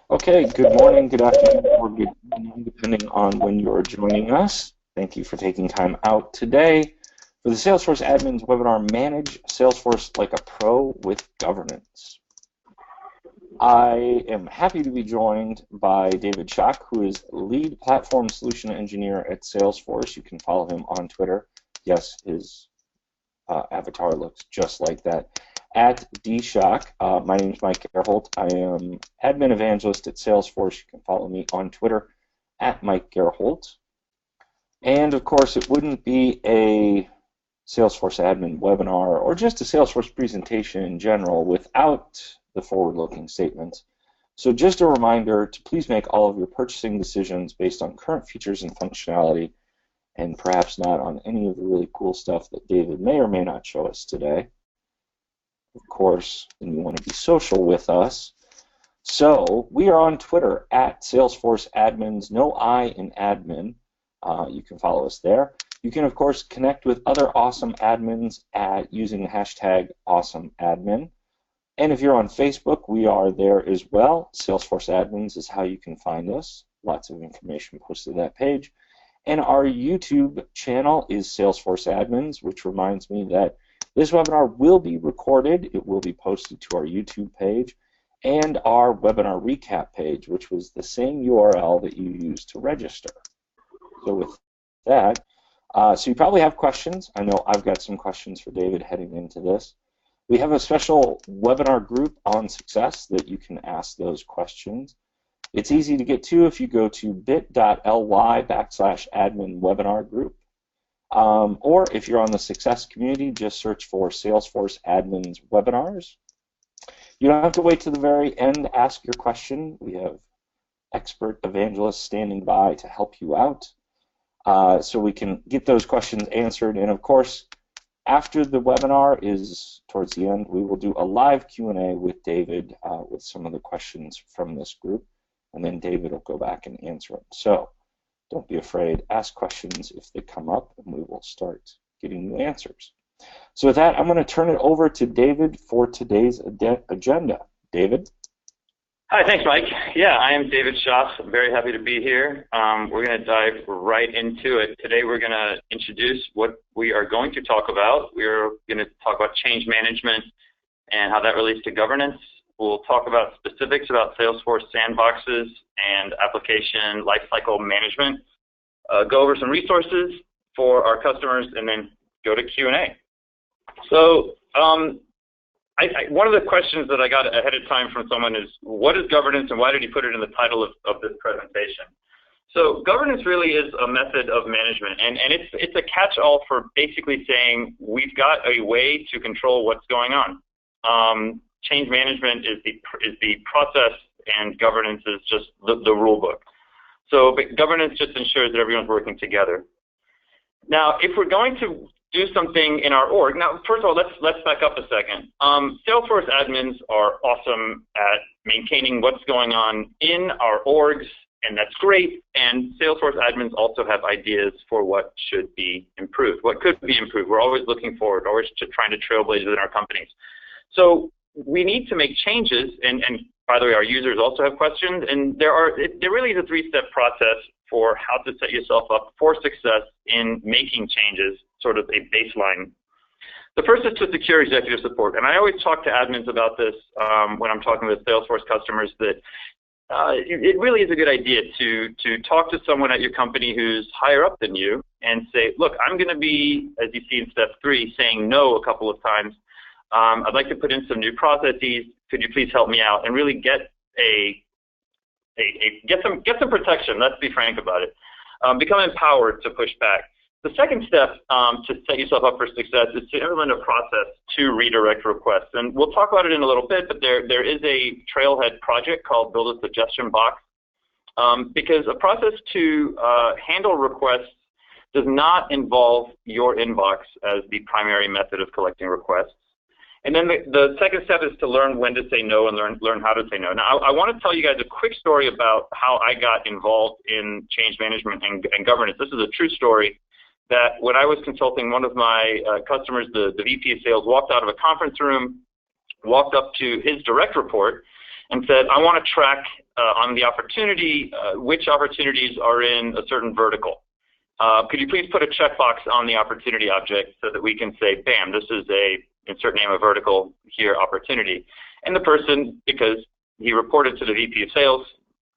Okay, good morning, good afternoon, or good evening, depending on when you're joining us. Thank you for taking time out today for the Salesforce Admins webinar, Manage Salesforce Like a Pro with Governance. I am happy to be joined by David Schock, who is Lead Platform Solution Engineer at Salesforce. You can follow him on Twitter. Yes, his avatar looks just like that. At DShock. My name is Mike Gerholt. I am admin evangelist at Salesforce. You can follow me on Twitter at Mike Gerholt. And of course, it wouldn't be a Salesforce admin webinar or just a Salesforce presentation in general without the forward-looking statements. So just a reminder to please make all of your purchasing decisions based on current features and functionality, and perhaps not on any of the really cool stuff that David may or may not show us today. Of course, and you want to be social with us. So we are on Twitter at Salesforce Admins, no I in admin. You can follow us there. You can, of course, connect with other awesome admins at using the hashtag AwesomeAdmin. And if you're on Facebook, we are there as well. Salesforce Admins is how you can find us. Lots of information posted to that page. And our YouTube channel is Salesforce Admins, which reminds me that this webinar will be recorded. It will be posted to our YouTube page and our webinar recap page, which was the same URL that you used to register. So with that, so you probably have questions. I know I've got some questions for David heading into this. We have a special webinar group on success that you can ask those questions. It's easy to get to if you go to bit.ly/admin webinar group. Or if you're on the Success community, just search for Salesforce Admins Webinars. You don't have to wait to the very end to ask your question. We have expert evangelists standing by to help you out so we can get those questions answered. And of course, after the webinar is towards the end, we will do a live Q&A with David with some of the questions from this group, and then David will go back and answer them. So don't be afraid. Ask questions if they come up, and we will start getting you answers. So with that, I'm going to turn it over to David for today's agenda. David? Hi, thanks, Mike. Yeah, I am David Schock. I'm very happy to be here. We're going to dive right into it. Today we're going to introduce what we are going to talk about. We're going to talk about change management and how that relates to governance. We'll talk about specifics about Salesforce Sandboxes and application lifecycle management, go over some resources for our customers, and then go to Q&A. So one of the questions that I got ahead of time from someone is, what is governance and why did he put it in the title of this presentation? So governance really is a method of management, and it's a catch-all for basically saying we've got a way to control what's going on. Change management is the process, and governance is just the rule book. So governance just ensures that everyone's working together. Now, if we're going to do something in our org, now first of all, let's back up a second. Salesforce admins are awesome at maintaining what's going on in our orgs, and that's great. And Salesforce admins also have ideas for what should be improved, what could be improved. We're always looking forward, always trying to trailblaze within our companies. So we need to make changes, and by the way, our users also have questions, and there really is a three-step process for how to set yourself up for success in making changes, sort of a baseline. The first is to secure executive support, and I always talk to admins about this when I'm talking with Salesforce customers, that it really is a good idea to talk to someone at your company who's higher up than you and say, look, I'm going to be, as you see in step 3, saying no a couple of times. I'd like to put in some new processes. Could you please help me out? And really get some protection. Let's be frank about it. Become empowered to push back. The second step to set yourself up for success is to implement a process to redirect requests. And we'll talk about it in a little bit, but there is a Trailhead project called Build a Suggestion Box, because a process to handle requests does not involve your inbox as the primary method of collecting requests. And then the second step is to learn when to say no and learn how to say no. Now, I want to tell you guys a quick story about how I got involved in change management and governance. This is a true story that when I was consulting one of my customers, the VP of sales walked out of a conference room, walked up to his direct report, and said, I want to track on the opportunity which opportunities are in a certain vertical. Could you please put a checkbox on the opportunity object so that we can say, bam, this is a insert name of vertical here opportunity. And the person, because he reported to the VP of sales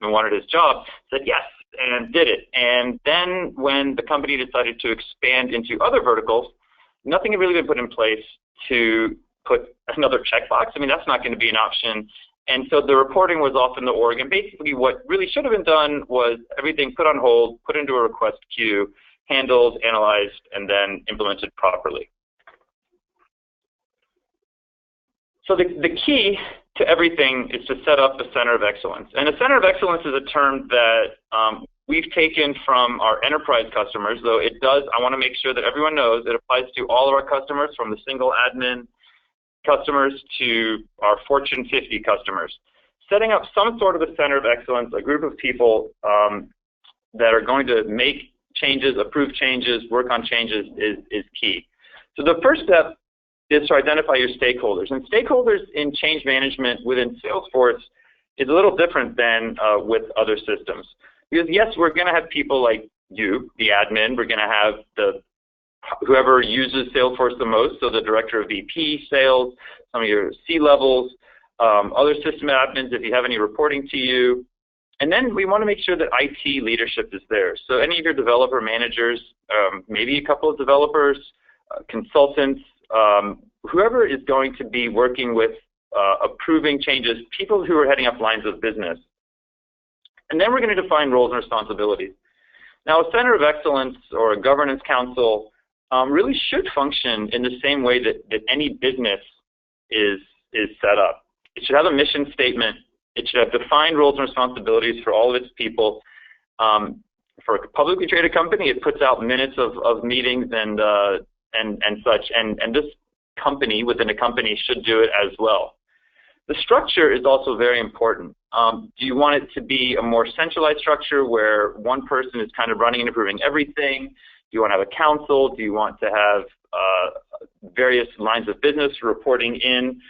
and wanted his job, said yes and did it. And then when the company decided to expand into other verticals, nothing had really been put in place to put another checkbox. I mean, that's not going to be an option. And so the reporting was off in the org. And basically what really should have been done was everything put on hold, put into a request queue, handled, analyzed, and then implemented properly. So the key to everything is to set up a center of excellence. And a center of excellence is a term that we've taken from our enterprise customers, though it does, I want to make sure that everyone knows it applies to all of our customers, from the single admin customers to our Fortune 50 customers. Setting up some sort of a center of excellence, a group of people that are going to make changes, approve changes, work on changes is key. So the first step is to identify your stakeholders. And stakeholders in change management within Salesforce is a little different than with other systems. Because yes, we're going to have people like you, the admin. We're going to have whoever uses Salesforce the most, so the director of VP sales, some of your C-levels, other system admins if you have any reporting to you. And then we want to make sure that IT leadership is there. So any of your developer managers, maybe a couple of developers, consultants, whoever is going to be working with approving changes, people who are heading up lines of business. And then we're going to define roles and responsibilities. Now, a center of excellence or a governance council really should function in the same way that any business is set up. It should have a mission statement. It should have defined roles and responsibilities for all of its people. For a publicly traded company, it puts out minutes of meetings and such, and this company within a company should do it as well. The structure is also very important. Do you want it to be a more centralized structure where one person is kind of running and approving everything? Do you want to have a council? Do you want to have various lines of business reporting in,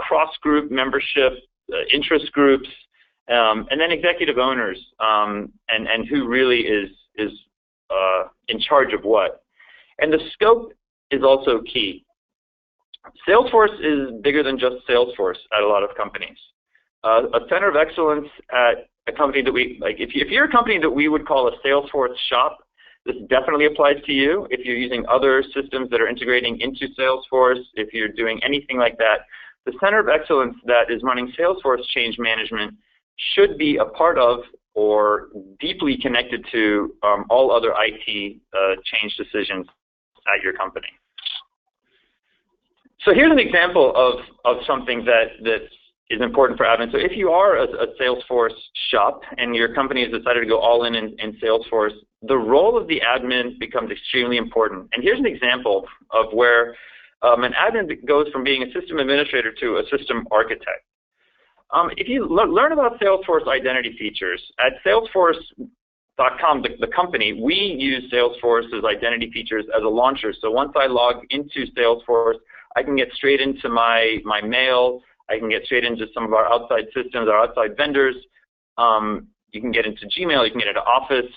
cross-group membership, interest groups, and then executive owners, and who really is in charge of what? And the scope is also key. Salesforce is bigger than just Salesforce at a lot of companies. A center of excellence at a company that we, like if you're a company that we would call a Salesforce shop, this definitely applies to you. If you're using other systems that are integrating into Salesforce, if you're doing anything like that, the center of excellence that is running Salesforce change management should be a part of or deeply connected to all other IT change decisions at your company. So here's an example of something that is important for admin. So if you are a Salesforce shop and your company has decided to go all in Salesforce, the role of the admin becomes extremely important. And here's an example of where an admin goes from being a system administrator to a system architect. If you learn about Salesforce identity features, at Salesforce.com, the company, we use Salesforce's identity features as a launcher. So once I log into Salesforce, I can get straight into my mail. I can get straight into some of our outside systems, our outside vendors. You can get into Gmail. You can get into Office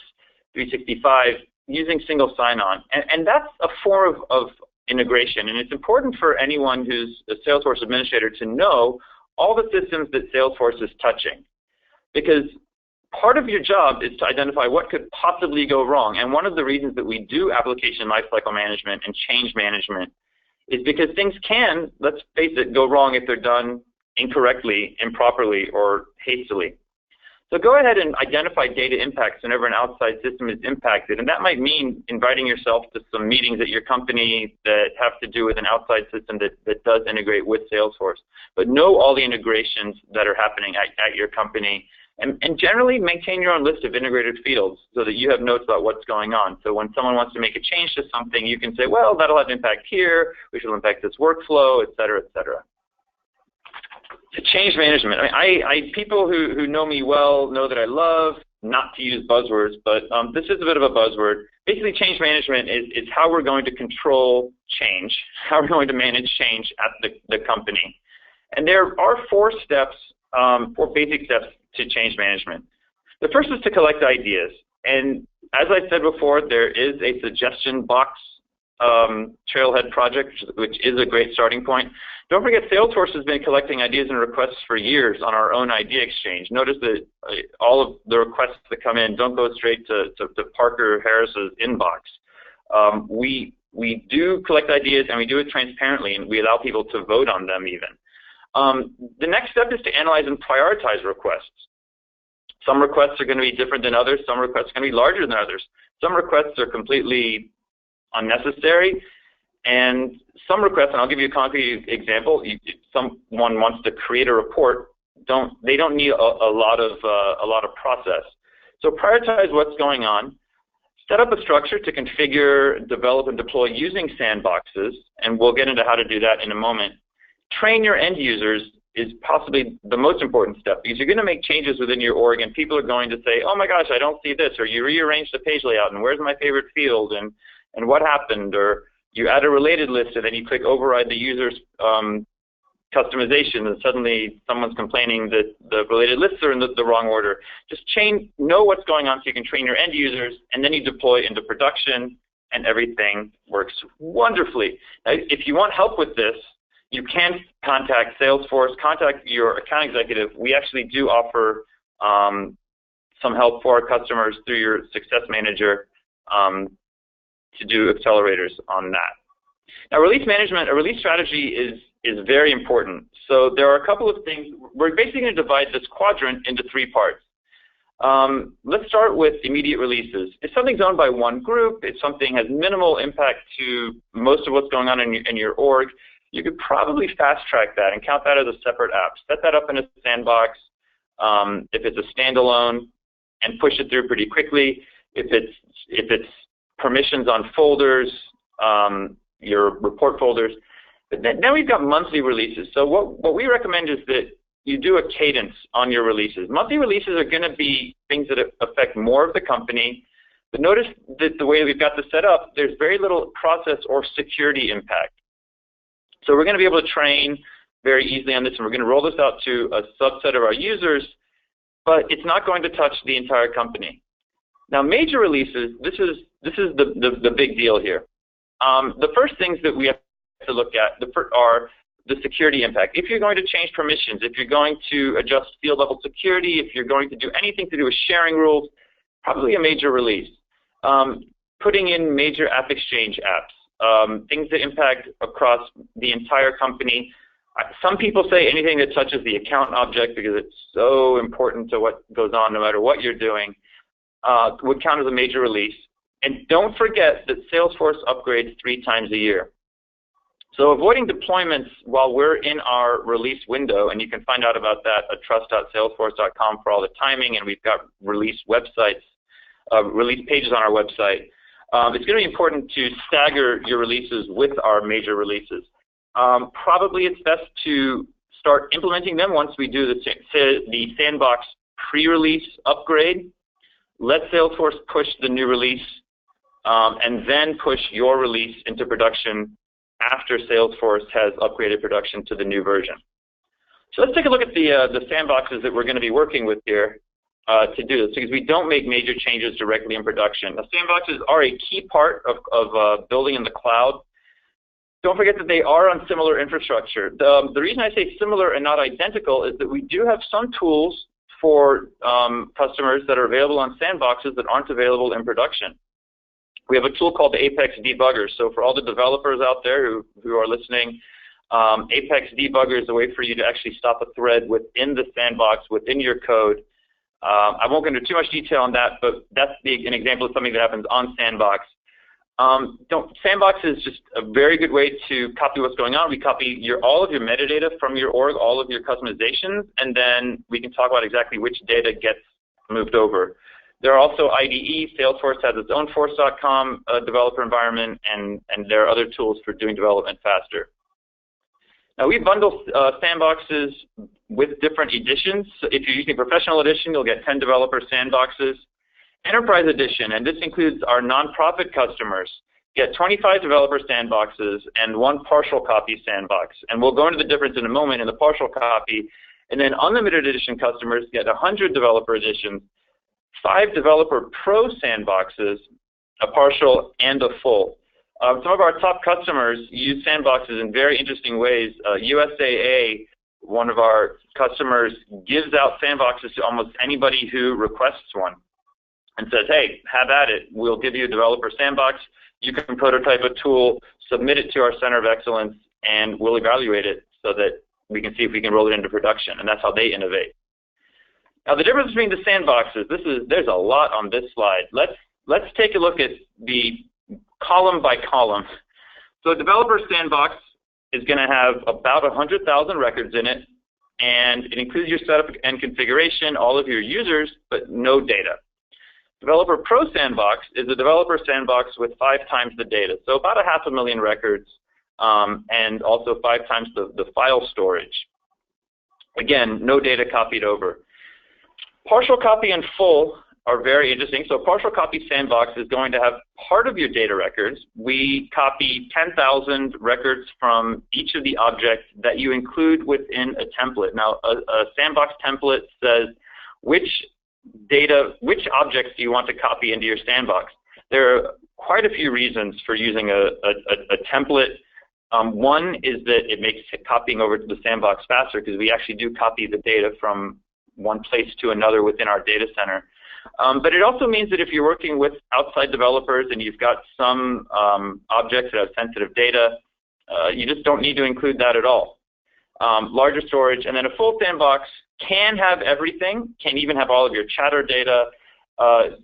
365 using single sign-on. And that's a form of integration. And it's important for anyone who's a Salesforce administrator to know all the systems that Salesforce is touching. Because part of your job is to identify what could possibly go wrong. And one of the reasons that we do application lifecycle management and change management is because things can, let's face it, go wrong if they're done incorrectly, improperly, or hastily. So go ahead and identify data impacts whenever an outside system is impacted. And that might mean inviting yourself to some meetings at your company that have to do with an outside system that does integrate with Salesforce. But know all the integrations that are happening at your company. And generally maintain your own list of integrated fields so that you have notes about what's going on. So when someone wants to make a change to something, you can say, well, that'll have impact here, which will impact this workflow, et cetera, et cetera. To change management, people who know me well know that I love not to use buzzwords, but this is a bit of a buzzword. Basically, change management is how we're going to control change, how we're going to manage change at the company. And there are 4 steps 4 basic steps to change management. The first is to collect ideas. And as I said before, there is a suggestion box trailhead project, which is a great starting point. Don't forget, Salesforce has been collecting ideas and requests for years on our own idea exchange. Notice that all of the requests that come in don't go straight to Parker Harris's inbox. We do collect ideas, and we do it transparently, and we allow people to vote on them even. The next step is to analyze and prioritize requests. Some requests are going to be different than others. Some requests are going to be larger than others. Some requests are completely unnecessary, and some requests, and I'll give you a concrete example. Someone wants to create a report. They don't need a lot of process. So prioritize what's going on. Set up a structure to configure, develop, and deploy using sandboxes, and we'll get into how to do that in a moment. Train your end users is possibly the most important step, because you're going to make changes within your org, and people are going to say, oh my gosh, I don't see this, or you rearranged the page layout, and where's my favorite field, and what happened, or you add a related list, and then you click override the user's customization, and suddenly someone's complaining that the related lists are in the wrong order. Just know what's going on so you can train your end users, and then you deploy into production, and everything works wonderfully. Now, if you want help with this, you can contact Salesforce, contact your account executive. We actually do offer some help for our customers through your success manager to do accelerators on that. Now, release management, a release strategy is very important. So there are a couple of things. We're basically going to divide this quadrant into 3 parts. Let's start with immediate releases. If something's owned by one group, if something has minimal impact to most of what's going on in your org, you could probably fast track that and count that as a separate app. Set that up in a sandbox if it's a standalone, and push it through pretty quickly. If it's permissions on folders, your report folders. But then we've got monthly releases. So what we recommend is that you do a cadence on your releases. Monthly releases are going to be things that affect more of the company. But notice that the way we've got this set up, there's very little process or security impact. So we're going to be able to train very easily on this, and we're going to roll this out to a subset of our users, but it's not going to touch the entire company. Now, major releases, this is the big deal here. The first things that we have to look at are the security impact. If you're going to change permissions, if you're going to adjust field level security, if you're going to do anything to do with sharing rules, probably a major release. Putting in major app exchange apps. Things that impact across the entire company. Some people say anything that touches the account object, because it's so important to what goes on no matter what you're doing, would count as a major release. And don't forget that Salesforce upgrades 3 times a year. So avoiding deployments while we're in our release window, and you can find out about that at trust.salesforce.com for all the timing, and we've got release websites, release pages on our website. It's going to be important to stagger your releases with our major releases. Probably it's best to start implementing them once we do the sandbox pre-release upgrade. Let Salesforce push the new release, and then push your release into production after Salesforce has upgraded production to the new version. So let's take a look at the sandboxes that we're going to be working with here to do this, because we don't make major changes directly in production. The sandboxes are a key part of building in the cloud. Don't forget that they are on similar infrastructure. The reason I say similar and not identical is that we do have some tools for customers that are available on sandboxes that aren't available in production. We have a tool called the Apex Debugger. So for all the developers out there who are listening, Apex Debugger is a way for you to actually stop a thread within the sandbox, within your code. I won't go into too much detail on that, but that's an example of something that happens on Sandbox. Sandbox is just a very good way to copy what's going on. We copy all of your metadata from your org, all of your customizations, and then we can talk about exactly which data gets moved over. There are also IDE. Salesforce has its own Force.com developer environment, and there are other tools for doing development faster. Now, we bundle sandboxes with different editions. So if you're using Professional Edition, you'll get 10 developer sandboxes. Enterprise Edition, and this includes our nonprofit customers, get 25 developer sandboxes and 1 partial copy sandbox. And we'll go into the difference in a moment. In the partial copy, And then unlimited edition customers get 100 developer editions, 5 developer pro sandboxes, a partial and a full. Some of our top customers use sandboxes in very interesting ways. USAA, one of our customers, gives out sandboxes to almost anybody who requests one and says, hey, have at it. We'll give you a developer sandbox. You can prototype a tool, submit it to our Center of Excellence, and we'll evaluate it so that we can see if we can roll it into production. And that's how they innovate. Now, the difference between the sandboxes, there's a lot on this slide. Let's take a look at the column by column. So a developer sandbox is going to have about 100,000 records in it, and it includes your setup and configuration, all of your users, but no data. Developer Pro Sandbox is a developer sandbox with 5 times the data, so about 500,000 records, and also 5 times the file storage. Again, no data copied over. Partial copy and full are very interesting. So partial copy sandbox is going to have part of your data records. We copy 10,000 records from each of the objects that you include within a template. Now, a sandbox template says which objects do you want to copy into your sandbox. There are quite a few reasons for using a template. One is that it makes copying over to the sandbox faster because we actually do copy the data from one place to another within our data center. But it also means that if you're working with outside developers and you've got some objects that have sensitive data, you just don't need to include that at all. Larger storage, and then a full sandbox can have everything, can even have all of your chatter data.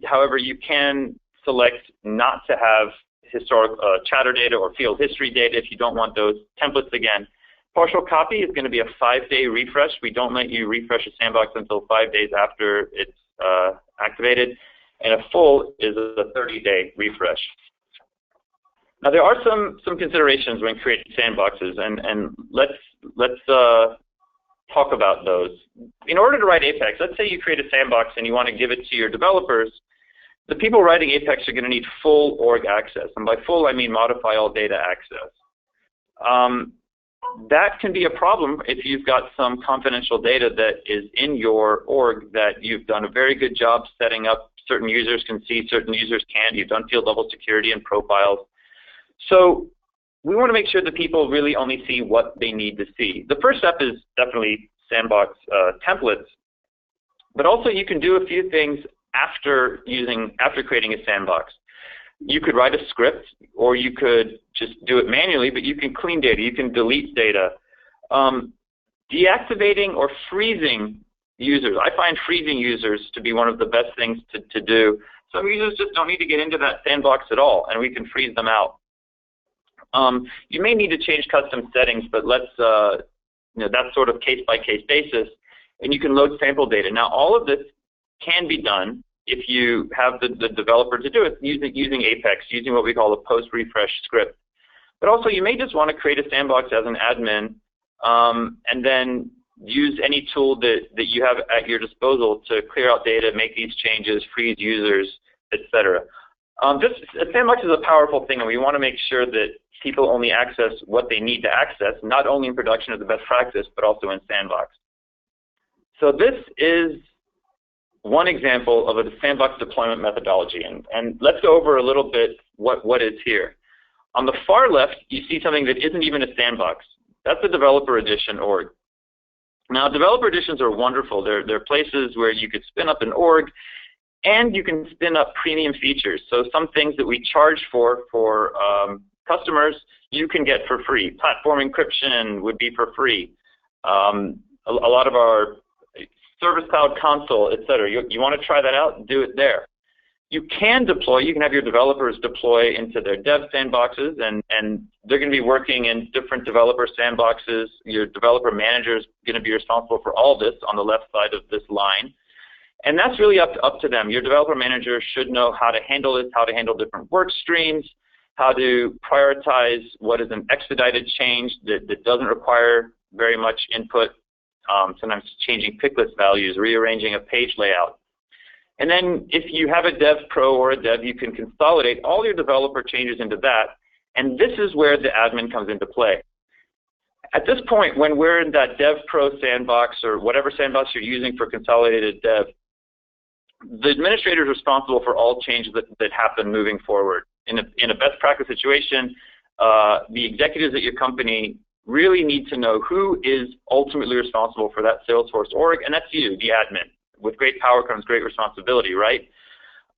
However, you can select not to have historic chatter data or field history data if you don't want those templates again. Partial copy is going to be a 5-day refresh. We don't let you refresh a sandbox until 5 days after it's activated, and a full is a 30-day refresh. Now there are some considerations when creating sandboxes, and let's talk about those. In order to write Apex, let's say you create a sandbox and you want to give it to your developers. The people writing Apex are going to need full org access, and by full I mean modify all data access. That can be a problem if you've got some confidential data that is in your org that you've done a very good job setting up. Certain users can see, certain users can't. You've done field level security and profiles. So we want to make sure that people really only see what they need to see. The first step is definitely sandbox templates, but also you can do a few things after creating a sandbox. You could write a script, or you could just do it manually, but you can clean data, you can delete data. Deactivating or freezing users. I find freezing users to be one of the best things to do. Some users just don't need to get into that sandbox at all, and we can freeze them out. You may need to change custom settings, but that's sort of case-by-case basis, and you can load sample data. Now, all of this can be done if you have the developer to do it using Apex, using what we call a post-refresh script. But also, you may just want to create a sandbox as an admin, and then use any tool that you have at your disposal to clear out data, make these changes, freeze users, etc. A sandbox is a powerful thing, and we want to make sure that people only access what they need to access, not only in production as a best practice, but also in sandbox. So this is one example of a sandbox deployment methodology, and let's go over a little bit what is here. On the far left, you see something that isn't even a sandbox. That's the developer edition org. Now, developer editions are wonderful. They're places where you could spin up an org, and you can spin up premium features. So some things that we charge for customers, you can get for free. Platform encryption would be for free. A lot of our Service Cloud console, etc. You want to try that out? Do it there. You can have your developers deploy into their dev sandboxes, and they're going to be working in different developer sandboxes. Your developer manager is going to be responsible for all this on the left side of this line. And that's really up to them. Your developer manager should know how to handle this, how to handle different work streams, how to prioritize what is an expedited change that doesn't require very much input, sometimes changing pick list values, rearranging a page layout. And then if you have a dev pro or a dev, you can consolidate all your developer changes into that, and this is where the admin comes into play. At this point, when we're in that Dev Pro sandbox or whatever sandbox you're using for consolidated dev, the administrator is responsible for all changes that happen moving forward. In a best practice situation, the executives at your company really need to know who is ultimately responsible for that Salesforce org, and that's you, the admin. With great power comes great responsibility, right?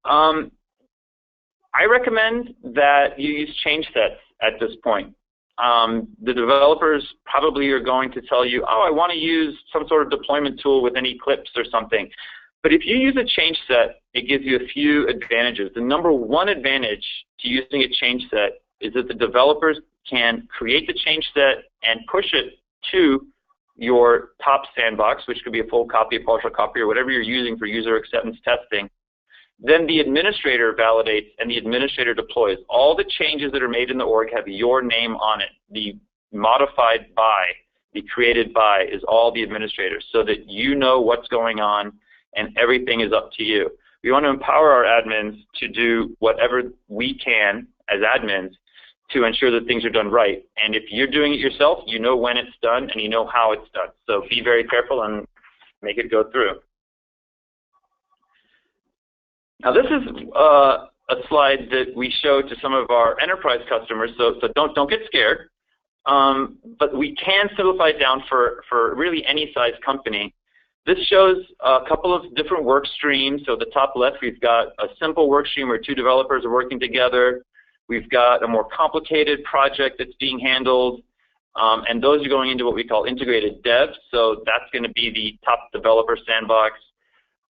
I recommend that you use change sets at this point. The developers probably are going to tell you, oh, I want to use some sort of deployment tool with an Eclipse or something. But if you use a change set, it gives you a few advantages. The number one advantage to using a change set is that the developers can create the change set and push it to your top sandbox, which could be a full copy, a partial copy, or whatever you're using for user acceptance testing. Then the administrator validates and the administrator deploys. All the changes that are made in the org have your name on it. The modified by, the created by is all the administrators so that you know what's going on and everything is up to you. We want to empower our admins to do whatever we can as admins to ensure that things are done right. And if you're doing it yourself, you know when it's done and you know how it's done. So be very careful and make it go through. Now this is a slide that we show to some of our enterprise customers, so don't get scared. But we can simplify it down for really any size company. This shows a couple of different work streams. So the top left, we've got a simple work stream where two developers are working together. We've got a more complicated project that's being handled. And those are going into what we call integrated dev. So that's going to be the top developer sandbox.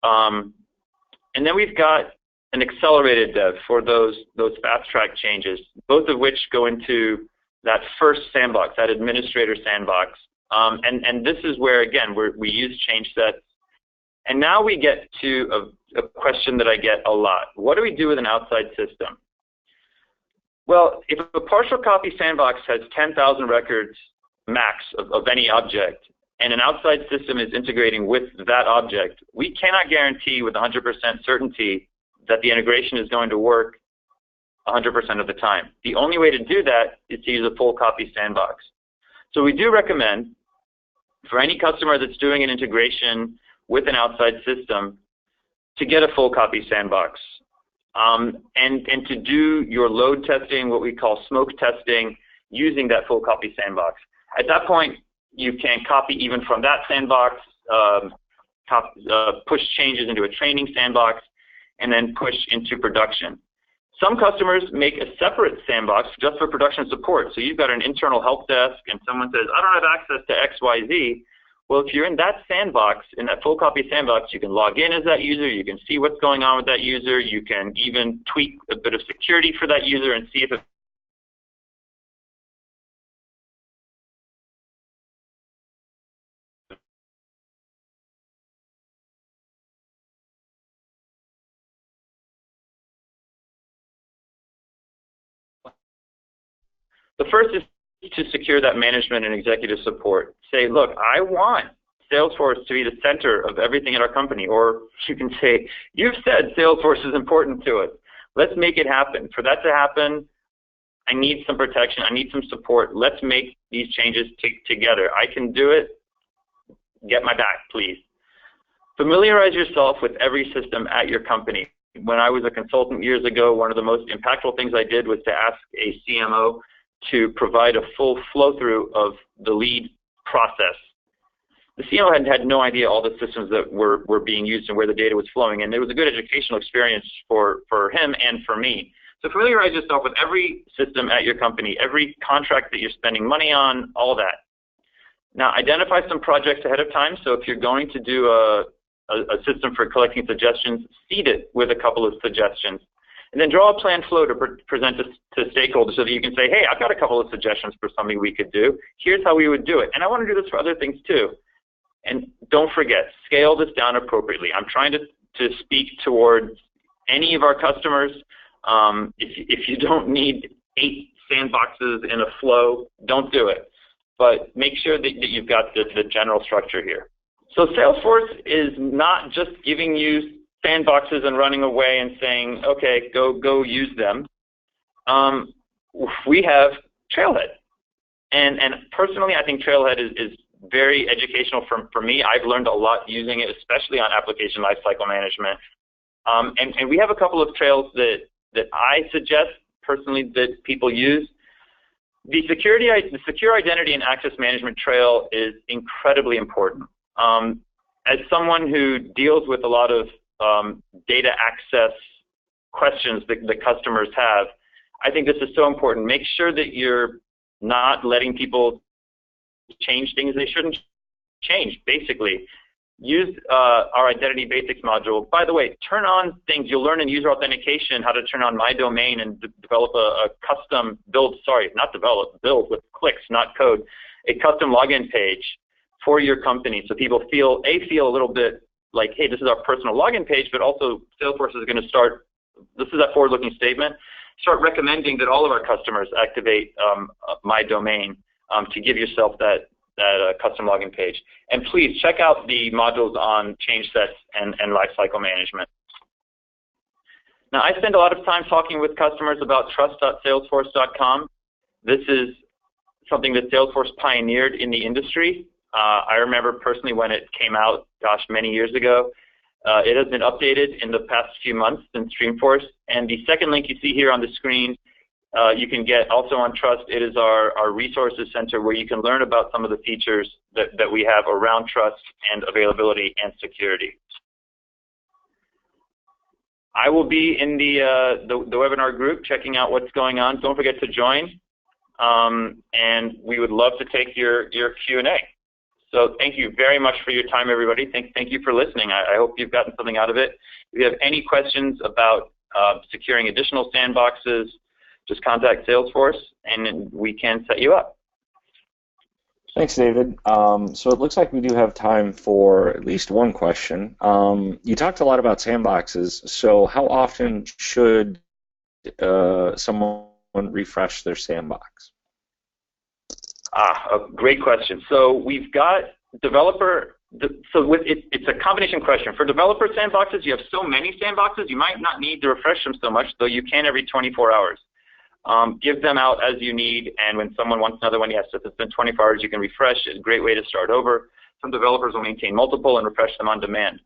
And then we've got an accelerated dev for those fast track changes, both of which go into that first sandbox, that administrator sandbox. And this is where, again, we use change sets. And now we get to a question that I get a lot. What do we do with an outside system? Well, if a partial copy sandbox has 10,000 records max of any object, and an outside system is integrating with that object, we cannot guarantee with 100% certainty that the integration is going to work 100% of the time. The only way to do that is to use a full copy sandbox. So we do recommend for any customer that's doing an integration with an outside system to get a full copy sandbox. And to do your load testing, what we call smoke testing, using that full copy sandbox. At that point, you can copy even from that sandbox, push changes into a training sandbox, and then push into production. Some customers make a separate sandbox just for production support. So you've got an internal help desk, and someone says, I don't have access to X, Y, Z. Well, if you're in that sandbox, in that full copy sandbox, you can log in as that user, you can see what's going on with that user, you can even tweak a bit of security for that user and see if it The first is to secure that management and executive support. Say, look, I want Salesforce to be the center of everything in our company. Or you can say, you've said Salesforce is important to us. Let's make it happen. For that to happen, I need some protection. I need some support. Let's make these changes together. I can do it. Get my back, please. Familiarize yourself with every system at your company. When I was a consultant years ago, one of the most impactful things I did was to ask a CMO to provide a full flow-through of the lead process. The CMO had no idea all the systems that were being used and where the data was flowing, and it was a good educational experience for him and for me. So familiarize yourself with every system at your company, every contract that you're spending money on, all that. Now, identify some projects ahead of time. So if you're going to do a system for collecting suggestions, seed it with a couple of suggestions. And then draw a planned flow to present to stakeholders so that you can say, hey, I've got a couple of suggestions for something we could do. Here's how we would do it. And I want to do this for other things too. And don't forget, scale this down appropriately. I'm trying to speak towards any of our customers. If you don't need 8 sandboxes in a flow, don't do it. But make sure that you've got the general structure here. So Salesforce is not just giving you sandboxes and running away and saying, okay, go use them. We have Trailhead. And personally, I think Trailhead is very educational for me. I've learned a lot using it, especially on application lifecycle management. And we have a couple of trails that I suggest personally that people use. The secure identity and access management trail is incredibly important. As someone who deals with a lot of data access questions that customers have, I think this is so important. Make sure that you're not letting people change things they shouldn't change, basically. Use our Identity Basics module. By the way, turn on things. You'll learn in user authentication how to turn on My Domain and develop a custom build with clicks, not code, a custom login page for your company so people feel a little bit like, hey, this is our personal login page, but also Salesforce is going to start, this is that forward-looking statement, start recommending that all of our customers activate My Domain to give yourself that custom login page. And please check out the modules on change sets and lifecycle management. Now, I spend a lot of time talking with customers about trust.salesforce.com. This is something that Salesforce pioneered in the industry. I remember personally when it came out, gosh, many years ago. It has been updated in the past few months in Streamforce. And the second link you see here on the screen, you can get also on Trust. It is our resources center where you can learn about some of the features that we have around trust and availability and security. I will be in the webinar group checking out what's going on. Don't forget to join. And we would love to take your Q&A. So thank you very much for your time, everybody. Thank you for listening. I hope you've gotten something out of it. If you have any questions about securing additional sandboxes, just contact Salesforce, and we can set you up. Thanks, David. So it looks like we do have time for at least one question. You talked a lot about sandboxes. So how often should someone refresh their sandbox? A great question. So we've got it's a combination question. For developer sandboxes, you have so many sandboxes, you might not need to refresh them so much, though you can every 24 hours. Give them out as you need, and when someone wants another one, yes, if it's been 24 hours, you can refresh. It's a great way to start over. Some developers will maintain multiple and refresh them on demand.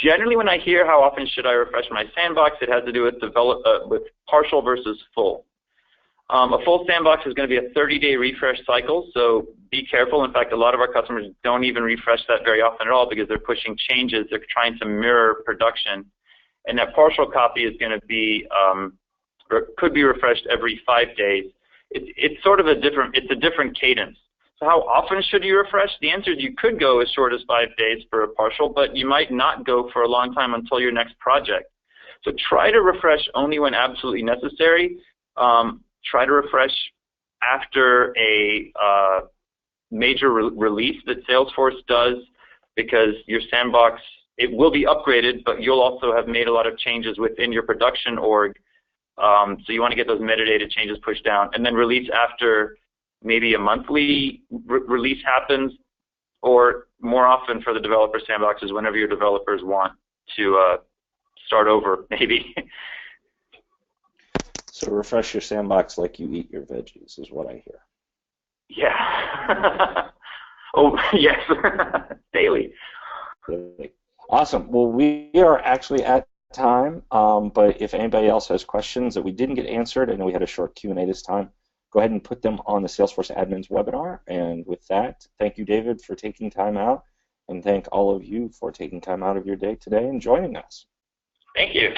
Generally, when I hear how often should I refresh my sandbox, it has to do with partial versus full. A full sandbox is going to be a 30-day refresh cycle, so be careful. In fact, a lot of our customers don't even refresh that very often at all because they're pushing changes. They're trying to mirror production. And that partial copy is going to be, could be refreshed every 5 days. It's sort of a different cadence. So how often should you refresh? The answer is you could go as short as 5 days for a partial, but you might not go for a long time until your next project. So try to refresh only when absolutely necessary. Try to refresh after a major release that Salesforce does, because your sandbox, it will be upgraded, but you'll also have made a lot of changes within your production org. So you want to get those metadata changes pushed down, and then release after maybe a monthly release happens, or more often for the developer sandboxes whenever your developers want to start over, maybe. So refresh your sandbox like you eat your veggies is what I hear. Yeah. Oh, yes. Daily. Awesome. Well, we are actually at time, but if anybody else has questions that we didn't get answered, I know we had a short Q&A this time, go ahead and put them on the Salesforce Admins webinar. And with that, thank you, David, for taking time out, and thank all of you for taking time out of your day today and joining us. Thank you.